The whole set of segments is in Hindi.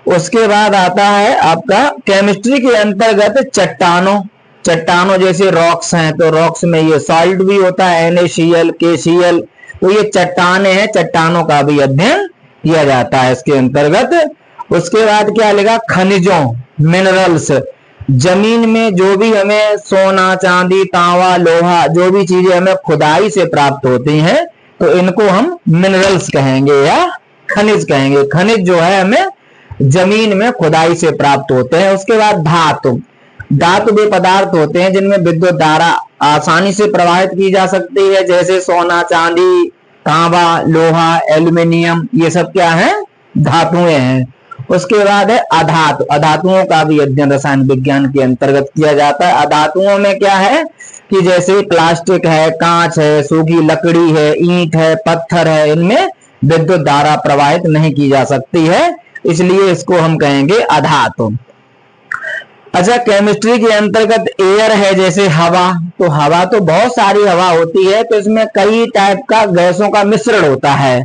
उसके बाद आता है आपका केमिस्ट्री के अंतर्गत चट्टानों, चट्टानों जैसे रॉक्स हैं तो रॉक्स में ये सॉल्ट भी होता है NaCl KCl, तो ये चट्टाने हैं, चट्टानों का भी अध्ययन किया जाता है इसके अंतर्गत। उसके बाद क्या लेगा, खनिजों मिनरल्स, जमीन में जो भी हमें सोना चांदी तांबा लोहा जो भी चीजें हमें खुदाई से प्राप्त होती हैं तो इनको हम मिनरल्स कहेंगे या खनिज कहेंगे। खनिज जो है हमें जमीन में खुदाई से प्राप्त होते हैं। उसके बाद धातु, धातु वे पदार्थ होते हैं जिनमें विद्युत धारा आसानी से प्रवाहित की जा सकती है, जैसे सोना चांदी तांबा लोहा एल्यूमिनियम, ये सब क्या है, धातुएं हैं। उसके बाद है अधातु, अधातुओं का भी अध्ययन रसायन विज्ञान के अंतर्गत किया जाता है। अधातुओं में क्या है कि जैसे प्लास्टिक है, कांच है, सूखी लकड़ी है, ईंट है, पत्थर है, इनमें विद्युत धारा प्रवाहित नहीं की जा सकती है, इसलिए इसको हम कहेंगे अधातु। अच्छा, केमिस्ट्री के अंतर्गत एयर है जैसे हवा, तो हवा तो बहुत सारी हवा होती है, तो इसमें कई टाइप का गैसों का मिश्रण होता है।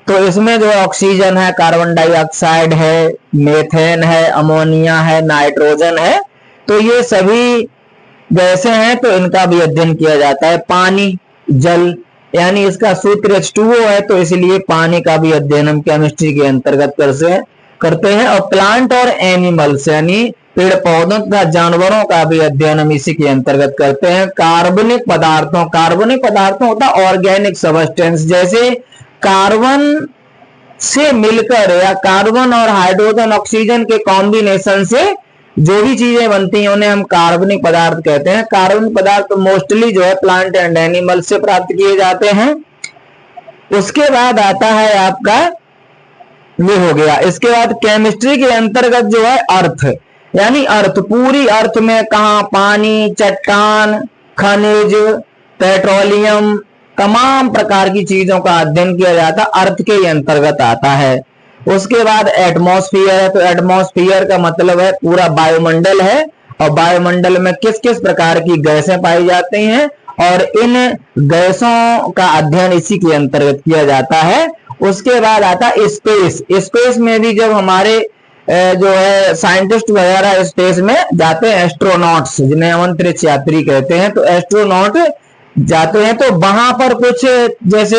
तो इसमें जो ऑक्सीजन है, कार्बन डाइऑक्साइड है, मेथेन है, अमोनिया है, नाइट्रोजन है, तो ये सभी गैसें हैं तो इनका भी अध्ययन किया जाता है। पानी जल यानी इसका सूत्र H2O है, तो इसलिए पानी का भी अध्ययन हम केमिस्ट्री के अंतर्गत करते हैं। और प्लांट और एनिमल्स यानी पेड़ पौधों तथा जानवरों का भी अध्ययन हम इसी के अंतर्गत करते हैं। कार्बनिक पदार्थों, कार्बनिक पदार्थों होता ऑर्गेनिक सबस्टेंस, जैसे कार्बन से मिलकर या कार्बन और हाइड्रोजन ऑक्सीजन के कॉम्बिनेशन से जो भी चीजें बनती हैं उन्हें हम कार्बनिक पदार्थ कहते हैं। कार्बनिक पदार्थ मोस्टली जो है प्लांट एंड एनिमल से प्राप्त किए जाते हैं। उसके बाद आता है आपका ये हो गया। इसके बाद केमिस्ट्री के अंतर्गत जो है अर्थ यानी अर्थ, पूरी अर्थ में कहा पानी चट्टान खनिज पेट्रोलियम तमाम प्रकार की चीजों का अध्ययन किया जाता अर्थ के अंतर्गत आता है। उसके बाद एटमॉस्फेयर है, तो एटमॉस्फेयर का मतलब है पूरा वायुमंडल है, और वायुमंडल में किस किस प्रकार की गैसें पाई जाती हैं और इन गैसों का अध्ययन इसी के अंतर्गत किया जाता है। उसके बाद आता है स्पेस, स्पेस में भी जब हमारे जो है साइंटिस्ट वगैरह स्पेस में जाते हैं, एस्ट्रोनॉट्स जिन्हें अंतरिक्ष यात्री कहते हैं, तो एस्ट्रोनॉट जाते हैं तो वहां पर कुछ जैसे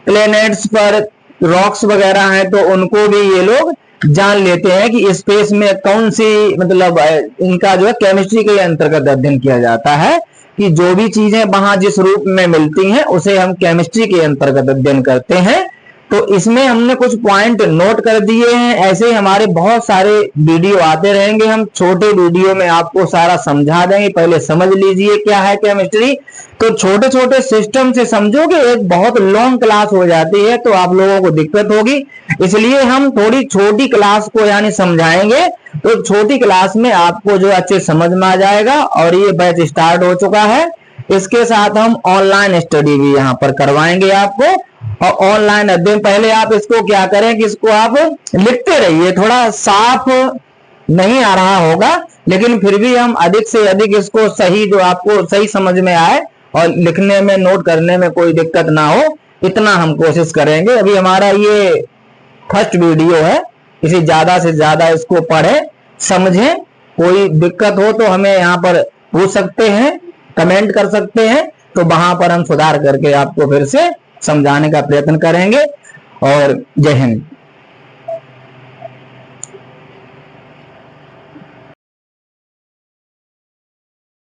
प्लेनेट्स पर रॉक्स वगैरह हैं तो उनको भी ये लोग जान लेते हैं कि स्पेस में कौन सी मतलब इनका जो है केमिस्ट्री के अंतर्गत अध्ययन किया जाता है कि जो भी चीजें वहां जिस रूप में मिलती हैं उसे हम केमिस्ट्री के अंतर्गत अध्ययन करते हैं। तो इसमें हमने कुछ पॉइंट नोट कर दिए हैं। ऐसे हमारे बहुत सारे वीडियो आते रहेंगे, हम छोटे वीडियो में आपको सारा समझा देंगे। पहले समझ लीजिए क्या है केमिस्ट्री, तो छोटे छोटे सिस्टम से समझोगे एक बहुत लॉन्ग क्लास हो जाती है तो आप लोगों को दिक्कत होगी, इसलिए हम थोड़ी छोटी क्लास को यानी समझाएंगे तो छोटी क्लास में आपको जो अच्छे समझ में आ जाएगा। और ये बैच स्टार्ट हो चुका है, इसके साथ हम ऑनलाइन स्टडी भी यहाँ पर करवाएंगे आपको। और ऑनलाइन अध्ययन पहले आप इसको क्या करें कि इसको आप लिखते रहिए, थोड़ा साफ नहीं आ रहा होगा लेकिन फिर भी हम अधिक से अधिक इसको सही जो आपको सही समझ में आए और लिखने में नोट करने में कोई दिक्कत ना हो, इतना हम कोशिश करेंगे। अभी हमारा ये फर्स्ट वीडियो है, इसे ज्यादा से ज्यादा इसको पढ़ें समझें, कोई दिक्कत हो तो हमें यहाँ पर पूछ सकते हैं, कमेंट कर सकते हैं, तो वहां पर हम सुधार करके आपको फिर से समझाने का प्रयत्न करेंगे। और जय हिंद।